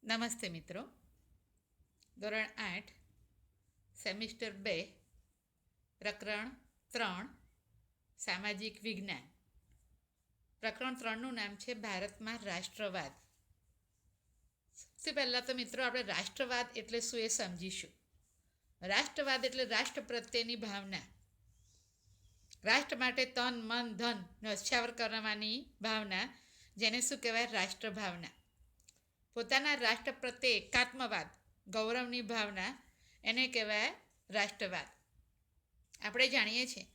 નમસ્તે મિત્રો. ધોરણ 8 સેમિસ્ટર 2 પ્રકરણ 3 સામાજિક વિજ્ઞાન. પ્રકરણ 3નું નામ છે ભારતમાં રાષ્ટ્રવાદ. સૌથી પહેલાં તો મિત્રો આપણે રાષ્ટ્રવાદ એટલે શું એ સમજીશું. રાષ્ટ્રવાદ એટલે રાષ્ટ્ર પ્રત્યેની ભાવના, રાષ્ટ્ર માટે તન મન ધન ન્યોછાવર કરવાની ભાવના, જેને શું કહેવાય? રાષ્ટ્ર ભાવના. પોતાના રાષ્ટ્ર પ્રત્યે એકાત્મવાદ, ગૌરવની ભાવના, એને કહેવાય રાષ્ટ્રવાદ. આપણે જાણીએ છીએ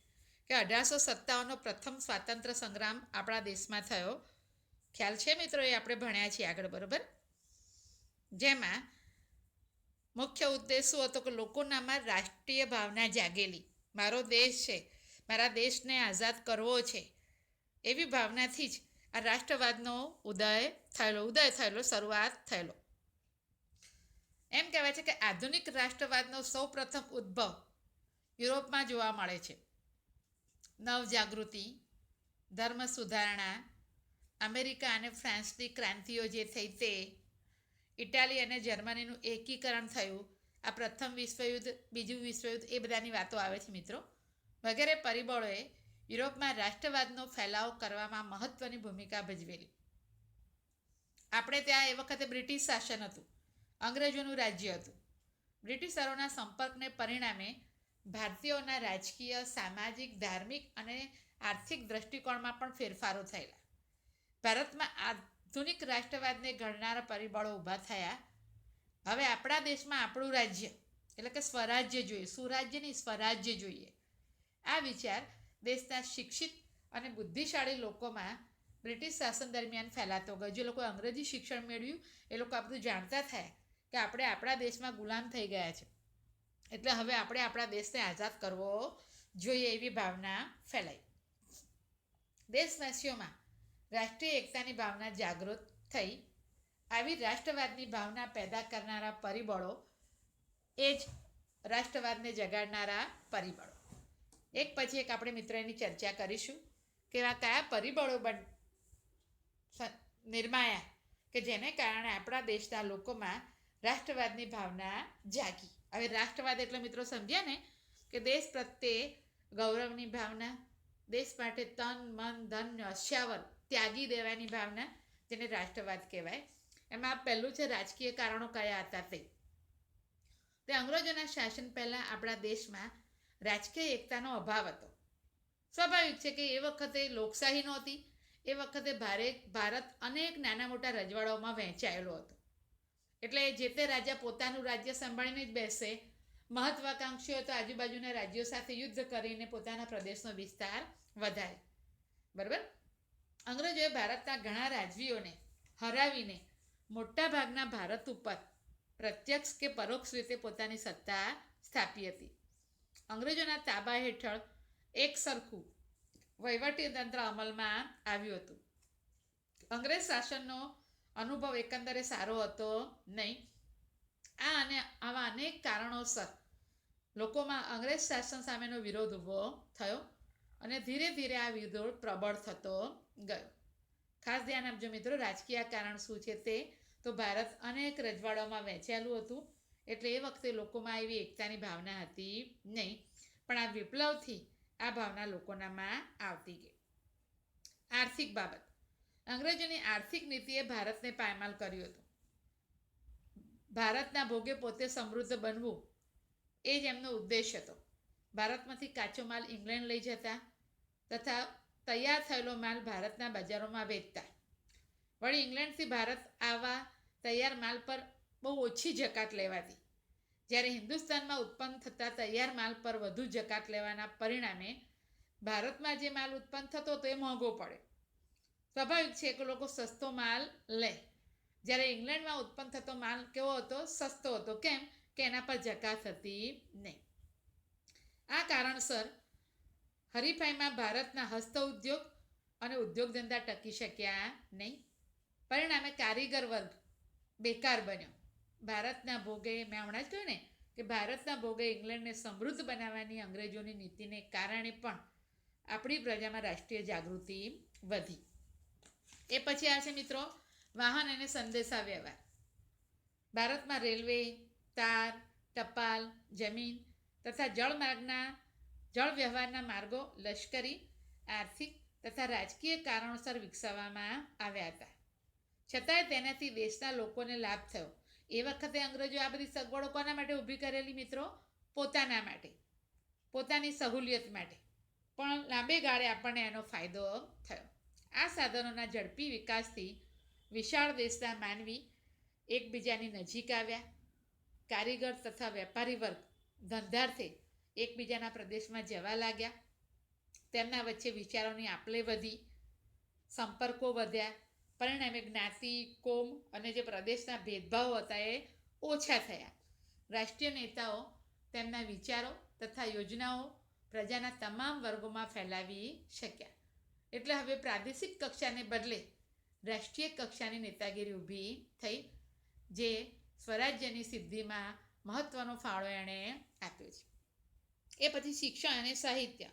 કે 1857નો પ્રથમ સ્વાતંત્ર્ય સંગ્રામ આપણા દેશમાં થયો. ખ્યાલ છે મિત્રો? એ આપણે ભણ્યા છીએ આગળ, બરાબર? જેમાં મુખ્ય ઉદ્દેશ શું હતો કે લોકોનામાં રાષ્ટ્રીય ભાવના જાગેલી. મારો દેશ છે, મારા દેશને આઝાદ કરવો છે, એવી ભાવનાથી જ આ રાષ્ટ્રવાદનો ઉદય થયેલો, શરૂઆત થયેલો. એમ કહેવાય છે કે આધુનિક રાષ્ટ્રવાદનો સૌ પ્રથમ ઉદ્ભવ યુરોપમાં જોવા મળે છે. નવજાગૃતિ, ધર્મ સુધારણા, અમેરિકા અને ફ્રાન્સની ક્રાંતિઓ જે થઈ તે, ઇટાલી અને જર્મનીનું એકીકરણ થયું, આ પ્રથમ વિશ્વયુદ્ધ, બીજું વિશ્વયુદ્ધ, એ બધાની વાતો આવે છે મિત્રો. વગેરે પરિબળોએ યુરોપમાં રાષ્ટ્રવાદનો ફેલાવો કરવામાં મહત્ત્વની ભૂમિકા ભજવેલી. આપણે ત્યાં એ વખતે બ્રિટિશ શાસન હતું, અંગ્રેજોનું રાજ્ય હતું. બ્રિટિશરોના સંપર્કને પરિણામે ભારતીયોના રાજકીય, સામાજિક, ધાર્મિક અને આર્થિક દ્રષ્ટિકોણમાં પણ ફેરફારો થયેલા. ભારતમાં આધુનિક રાષ્ટ્રવાદને ઘડનારા પરિબળો ઊભા થયા. હવે આપણા દેશમાં આપણું રાજ્ય એટલે કે સ્વરાજ્ય જોઈએ, સુરાજ્ય નહીં, સ્વરાજ્ય જોઈએ. આ વિચાર દેશના શિક્ષિત અને બુદ્ધિશાળી લોકોમાં બ્રિટિશ શાસન દરમિયાન ફેલાતો ગયો. જે લોકોએ અંગ્રેજી શિક્ષણ મેળવ્યું એ લોકો આ બધું જાણતા થયા કે આપણે આપણા દેશમાં ગુલામ થઈ ગયા છે, એટલે હવે આપણે આપણા દેશને આઝાદ કરવો જોઈએ, એવી ભાવના ફેલાઈ. દેશવાસીઓમાં રાષ્ટ્રીય એકતાની ભાવના જાગૃત થઈ. આવી રાષ્ટ્રવાદની ભાવના પેદા કરનારા પરિબળો એ જ રાષ્ટ્રવાદને જગાડનારા પરિબળો. એક પછી એક આપણે મિત્રો એની ચર્ચા કરીશું કે એવા કયા પરિબળો નિર્માયા કે જેને કારણે આપણા દેશના લોકોમાં રાષ્ટ્રવાદની ભાવના જાગી. હવે રાષ્ટ્રવાદ એટલે મિત્રો સમજ્યા ને કે દેશ પ્રત્યે ગૌરવની ભાવના, દેશ માટે તન મન ધન ન્યોછાવર ત્યાગી દેવાની ભાવના, જેને રાષ્ટ્રવાદ કહેવાય. એમાં પહેલું છે રાજકીય કારણો કયા હતા તે અંગ્રેજોના શાસન પહેલાં આપણા દેશમાં રાજકીય એકતાનો અભાવ હતો. સ્વાભાવિક છે કે એ વખતે લોકશાહી નહોતી. એ વખતે ભારત અનેક નાના મોટા રજવાડાઓમાં વહેંચાયેલો હતો. એટલે જે તે રાજા પોતાનું રાજ્ય સંભાળીને જ બેસે. મહત્વાકાંક્ષીઓ તો આજુબાજુના રાજ્યો સાથે યુદ્ધ કરીને પોતાના પ્રદેશનો વિસ્તાર વધારે, બરાબર? અંગ્રેજોએ ભારતના ઘણા રાજવીઓને હરાવીને મોટાભાગના ભારત ઉપર પ્રત્યક્ષ કે પરોક્ષ રીતે પોતાની સત્તા સ્થાપી હતી. અંગ્રેજોના તાબા હેઠળ એક સરખું વહીવટી તંત્ર અમલમાં આવ્યું હતું. અંગ્રેજ શાસનનો અનુભવ એકંદરે સારો હતો નહીં. આવા અનેક કારણોસર લોકોમાં અંગ્રેજ શાસન સામેનો વિરોધ ઊભો થયો અને ધીરે ધીરે આ વિરોધ પ્રબળ થતો ગયો. ખાસ ધ્યાન આપજો મિત્રો, રાજકીય કારણ શું છે તે તો ભારત અનેક રજવાડાઓમાં વહેંચાયેલું હતું, એટલે એ વખતે લોકોમાં એવી એકતાની ભાવના હતી નહીં. પણ આ વિપ્લવથી આ ભાવના લોકોનામાં આવતી ગઈ. આર્થિક બાબત, અંગ્રેજોની આર્થિક નીતિએ ભારતને પાયમાલ કર્યું હતું. ભારતના ભોગે પોતે સમૃદ્ધ બનવું એ જ એમનો ઉદ્દેશ હતો. ભારતમાંથી કાચો માલ ઇંગ્લેન્ડ લઈ જતા તથા તૈયાર થયેલો માલ ભારતના બજારોમાં વેચતા. વળી ઇંગ્લેન્ડથી ભારત આવવા તૈયાર માલ પર બહુ ઓછી જકાત લેવાતી, જ્યારે હિન્દુસ્તાનમાં ઉત્પન્ન થતા તૈયાર માલ પર વધુ જકાત લેવાના પરિણામે ભારતમાં જે માલ ઉત્પન્ન થતો હતો એ મોંઘો પડે. સ્વાભાવિક છે કે લોકો સસ્તો માલ લે, જ્યારે ઇંગ્લેન્ડમાં ઉત્પન્ન થતો માલ કેવો હતો? સસ્તો હતો. કેમ કે એના પર જકાત હતી નહીં. આ કારણસર હરીફાઈમાં ભારતના હસ્ત ઉદ્યોગ અને ઉદ્યોગ ધંધા ટકી શક્યા નહીં. પરિણામે કારીગર વર્ગ બેકાર બન્યો. ભારતના ભોગે, મેં હમણાં જ કહ્યું ને કે ભારતના ભોગે ઇંગ્લેન્ડને સમૃદ્ધ બનાવવાની અંગ્રેજોની નીતિને કારણે પણ આપણી પ્રજામાં રાષ્ટ્રીય જાગૃતિ વધી. એ પછી આવશે મિત્રો વાહન અને સંદેશા વ્યવહાર. ભારતમાં રેલવે, તાર, ટપાલ, જમીન તથા જળ વ્યવહારના માર્ગો લશ્કરી, આર્થિક તથા રાજકીય કારણોસર વિકસાવવામાં આવ્યા હતા. છતાંય તેનાથી દેશના લોકોને લાભ થયો. એ વખતે અંગ્રેજો આ બધી સગવડો કોના માટે ઊભી કરેલી મિત્રો? પોતાના માટે, પોતાની સહુલિયત માટે. પણ લાંબે ગાળે આપણને એનો ફાયદો થયો. આ સાધનોના ઝડપી વિકાસથી વિશાળ દેશના માનવી એકબીજાની નજીક આવ્યા. કારીગર તથા વેપારી વર્ગ ધંધાર્થે એકબીજાના પ્રદેશમાં જવા લાગ્યા. તેમના વચ્ચે વિચારોની આપલે વધી, સંપર્કો વધ્યા. પરિણામે જ્ઞાતિ, કોમ અને જે પ્રદેશના ભેદભાવો હતા એ ઓછા થયા. રાષ્ટ્રીય નેતાઓ તેમના વિચારો તથા યોજનાઓ પ્રજાના તમામ વર્ગોમાં ફેલાવી શક્યા. એટલે હવે પ્રાદેશિક કક્ષાને બદલે રાષ્ટ્રીય કક્ષાની નેતાગીરી ઊભી થઈ, જે સ્વરાજ્યની સિદ્ધિમાં મહત્ત્વનો ફાળો એણે આપ્યો છે. એ પછી શિક્ષણ અને સાહિત્ય.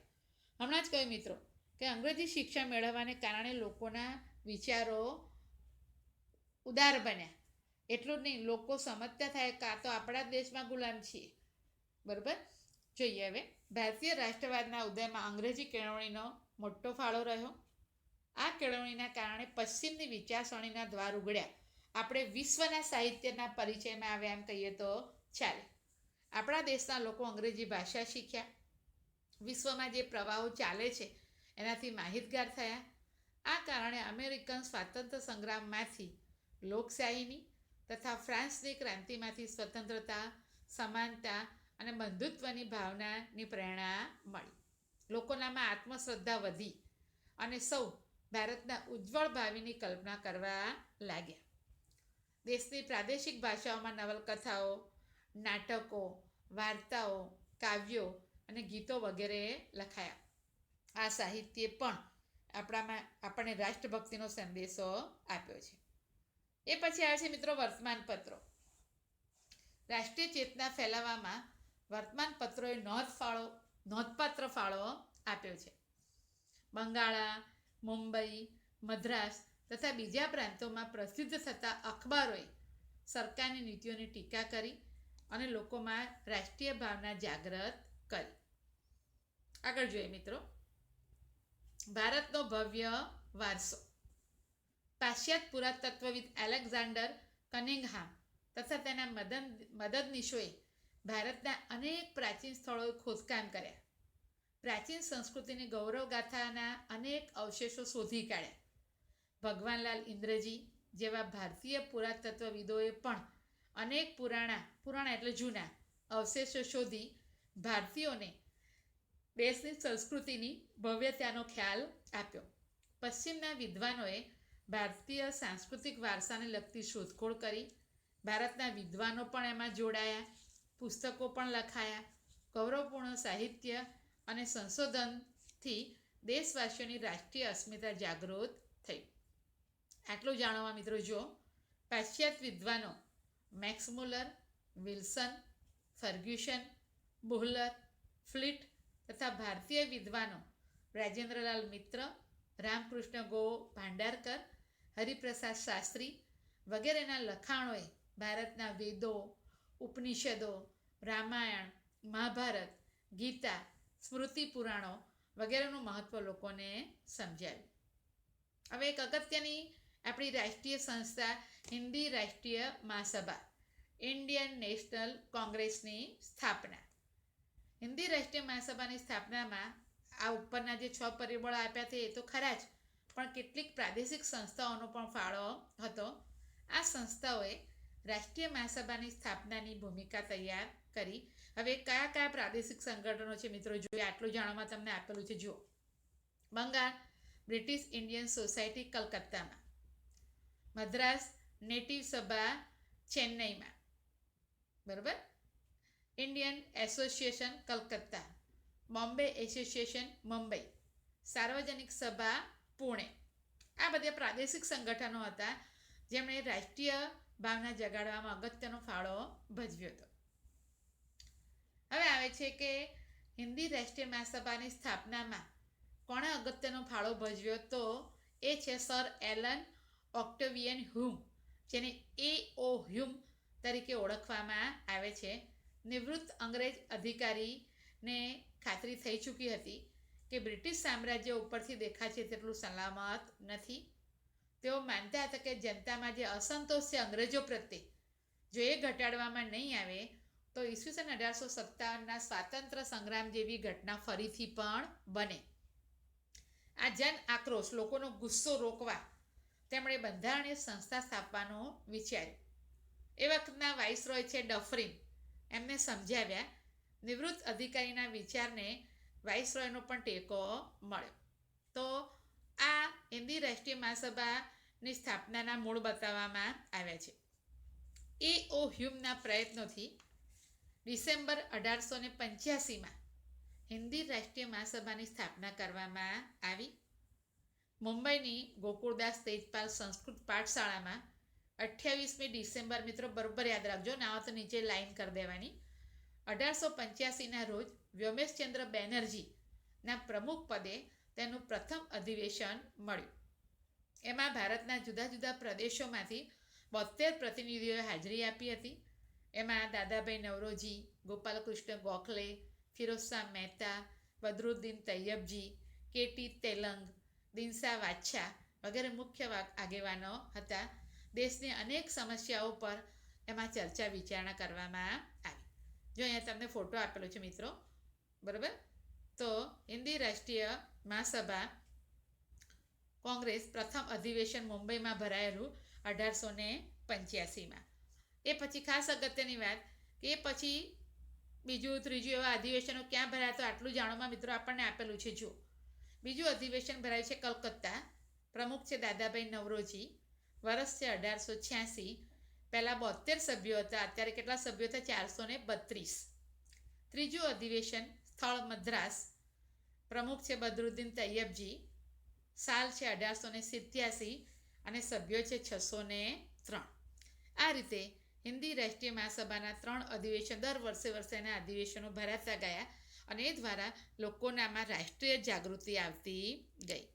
હમણાં જ કહ્યું મિત્રો કે અંગ્રેજી શિક્ષણ મેળવવાને કારણે લોકોના વિચારો ઉદાર બન્યા. એટલું જ નહીં, લોકો સમજતા થાય કે આ તો આપણા દેશમાં ગુલામ છીએ. બરાબર. જોઈએ હવે ભારતીય રાષ્ટ્રવાદના ઉદયમાં અંગ્રેજી કેળવણીનો મોટો ફાળો રહ્યો. આ કેળવણીના કારણે પશ્ચિમની વિચારસરણીના દ્વાર ઉઘડ્યા. આપણે વિશ્વના સાહિત્યના પરિચયમાં આવ્યા એમ કહીએ તો ચાલે. આપણા દેશના લોકો અંગ્રેજી ભાષા શીખ્યા. વિશ્વમાં જે પ્રવાહો ચાલે છે એનાથી માહિતગાર થયા. આ કારણે અમેરિકન સ્વાતંત્ર્ય સંગ્રામમાંથી લોકશાહીની તથા ફ્રાન્સની ક્રાંતિમાંથી સ્વતંત્રતા, સમાનતા અને બંધુત્વની ભાવનાની પ્રેરણા મળી. લોકોનામાં આત્મશ્રદ્ધા વધી અને સૌ ભારતના ઉજ્જવળ ભાવિની કલ્પના કરવા લાગ્યા. દેશની પ્રાદેશિક ભાષાઓમાં નવલકથાઓ, નાટકો, વાર્તાઓ, કાવ્યો અને ગીતો વગેરે લખાયા. આ સાહિત્યે પણ આપણને રાષ્ટ્રભક્તિનો સંદેશો આપ્યો છે. એ પછી આવે છે મિત્રો વર્તમાનપત્રો. રાષ્ટ્રીય ચેતના ફેલાવવામાં વર્તમાનપત્રોએ નોંધપાત્ર ફાળો આપ્યો છે. બંગાળા, મુંબઈ, મદ્રાસ તથા બીજા પ્રાંતોમાં પ્રસિદ્ધ થતા અખબારોએ સરકારની નીતિઓની ટીકા કરી અને લોકોમાં રાષ્ટ્રીય ભાવના જાગૃત કરી. આગળ જોઈએ મિત્રો, ભારતનો ભવ્ય વારસો. પાશ્ચાત્ય પુરાતત્વવિદ એલેક્ઝાન્ડર કનિંઘહામ તથા તેના મદદનીશોએ ભારતના અનેક પ્રાચીન સ્થળોએ ખોદકામ કર્યા. પ્રાચીન સંસ્કૃતિની ગૌરવગાથાના અનેક અવશેષો શોધી કાઢ્યા. ભગવાનલાલ ઇન્દ્રજી જેવા ભારતીય પુરાતત્વવિદોએ પણ અનેક પુરાણા એટલે જૂના અવશેષો શોધી ભારતીયોને દેશની સંસ્કૃતિની ભવ્યતાનો ખ્યાલ આપ્યો. પશ્ચિમના વિદ્વાનોએ ભારતીય સાંસ્કૃતિક વારસાને લગતી શોધખોળ કરી. ભારતના વિદ્વાનો પણ એમાં જોડાયા, પુસ્તકો પણ લખાયા. ગૌરવપૂર્ણ સાહિત્ય અને સંશોધનથી દેશવાસીઓની રાષ્ટ્રીય અસ્મિતા જાગૃત થઈ. આટલું જાણવા મિત્રો જો પાશ્ચાત્ય વિદ્વાનો મેક્સ મુલર, વિલ્સન, ફર્ગ્યુસન, બુહલર, ફ્લિટ તથા ભારતીય વિદ્વાનો રાજેન્દ્રલાલ મિત્ર, રામકૃષ્ણ ગો ભાંડારકર, હરિપ્રસાદ શાસ્ત્રી વગેરેના લખાણોએ ભારતના વેદો, ઉપનિષદો, રામાયણ, મહાભારત, ગીતા, સ્મૃતિ પુરાણો વગેરેનું મહત્ત્વ લોકોને સમજાવ્યું. હવે એક અગત્યની આપણી રાષ્ટ્રીય સંસ્થા હિન્દી રાષ્ટ્રીય મહાસભા, ઇન્ડિયન નેશનલ કોંગ્રેસની સ્થાપના. હિન્દી રાષ્ટ્રીય મહાસભાની સ્થાપનામાં આ ઉપરના જે 6 પરિબળો આપ્યા છે એ તો ખરા જ, પણ કેટલીક પ્રાદેશિક સંસ્થાઓનો પણ ફાળો હતો. આ સંસ્થાઓએ રાષ્ટ્રીય મહાસભાની સ્થાપનાની ભૂમિકા તૈયાર કરી. હવે કયા કયા પ્રાદેશિક સંગઠનો છે મિત્રો જોઈએ, આટલું જાણવામાં તમને આપેલું છે. જુઓ, બંગાળ બ્રિટિશ ઇન્ડિયન સોસાયટી કલકત્તામાં, મદ્રાસ નેટિવ સભા ચેન્નઈમાં, બરાબર, Indian association Calcutta, Bombay association Mumbai, Sarvajanik Sabha Pune. આ બધા પ્રાદેશિક સંગઠનો હતા જેમણે રાષ્ટ્રીય ભાવના જગાડવામાં અગત્યનો ફાળો ભજવ્યો હતો. હવે આવે છે કે હિન્દી રાષ્ટ્રીય મહાસભાની સ્થાપનામાં કોણે અગત્યનો ફાળો ભજવ્યો, તો એ છે સર એલન ઓક્ટેવિયન હ્યુમ, જેને A.O. હ્યુમ તરીકે ઓળખવામાં આવે છે. નિવૃત્ત અંગ્રેજ અધિકારીને ખાતરી થઈ ચૂકી હતી કે બ્રિટિશ સામ્રાજ્ય ઉપરથી દેખાય છે તેટલું સલામત નથી. તેઓ માનતા હતા કે જનતામાં જે અસંતોષ છે અંગ્રેજો પ્રત્યે, જો એ ઘટાડવામાં નહીં આવે તો ઈસવીસન 1857ના સ્વાતંત્ર્ય સંગ્રામ જેવી ઘટના ફરીથી પણ બને. આ જન આક્રોશ, લોકોનો ગુસ્સો રોકવા તેમણે બંધારણીય સંસ્થા સ્થાપવાનો વિચાર્યું. એ વખતના વાઇસરોય છે ડફરિન, એમને સમજાવ્યા. નિવૃત્ત અધિકારીના વિચારને વાઇસરોયનો પણ ટેકો મળ્યો. તો આ હિન્દી રાષ્ટ્રીય મહાસભાની સ્થાપનાના મૂળ બતાવવામાં આવ્યા છે. A.O. હ્યુમના પ્રયત્નોથી ડિસેમ્બર 1885માં હિન્દી રાષ્ટ્રીય મહાસભાની સ્થાપના કરવામાં આવી. મુંબઈની ગોકુળદાસ તેજપાલ સંસ્કૃત પાઠશાળામાં 28મી ડિસેમ્બર, મિત્રો બરોબર યાદ રાખજો, ના હોય તો નીચે લાઈન કરી દેવાની, 1885ના રોજ વ્યોમેશચંદ્ર બેનર્જીના પ્રમુખ પદે તેનું પ્રથમ અધિવેશન મળ્યું. એમાં ભારતના જુદા જુદા પ્રદેશોમાંથી 72 પ્રતિનિધિઓએ હાજરી આપી હતી. એમાં દાદાભાઈ નવરોજી, ગોપાલકૃષ્ણ ગોખલે, ફિરોઝશાહ મહેતા, બદરુદ્દીન તૈયબજી, કે.ટી. તેલંગ, દિનસા વાચ્છા વગેરે મુખ્ય આગેવાનો હતા. દેશની અનેક સમસ્યાઓ પર એમાં ચર્ચા વિચારણા કરવામાં આવી. જો અહીંયા તમને ફોટો આપેલો છે મિત્રો, બરાબર. તો હિન્દી રાષ્ટ્રીય મહાસભા કોંગ્રેસ પ્રથમ અધિવેશન મુંબઈમાં ભરાયેલું 1885માં. એ પછી ખાસ અગત્યની વાત કે એ પછી બીજું ત્રીજું એવા અધિવેશનો ક્યાં ભરાયા, તો આટલું જાણવામાં મિત્રો આપણને આપેલું છે. જો બીજું અધિવેશન ભરાયું છે કલકત્તા, પ્રમુખ છે દાદાભાઈ નવરોજી, વર્ષ છે 1886. પહેલાં 72 સભ્યો હતા, અત્યારે કેટલા સભ્યો હતા? 432. ત્રીજું અધિવેશન સ્થળ મદ્રાસ, પ્રમુખ છે બદરુદ્દીન તૈયબજી, સાલ છે 1887 અને સભ્યો છે 603. આ રીતે હિન્દી રાષ્ટ્રીય મહાસભાના 3 અધિવેશન, દર વર્ષે અધિવેશનો ભરાતા ગયા અને એ દ્વારા લોકોનામાં રાષ્ટ્રીય જાગૃતિ આવતી ગઈ.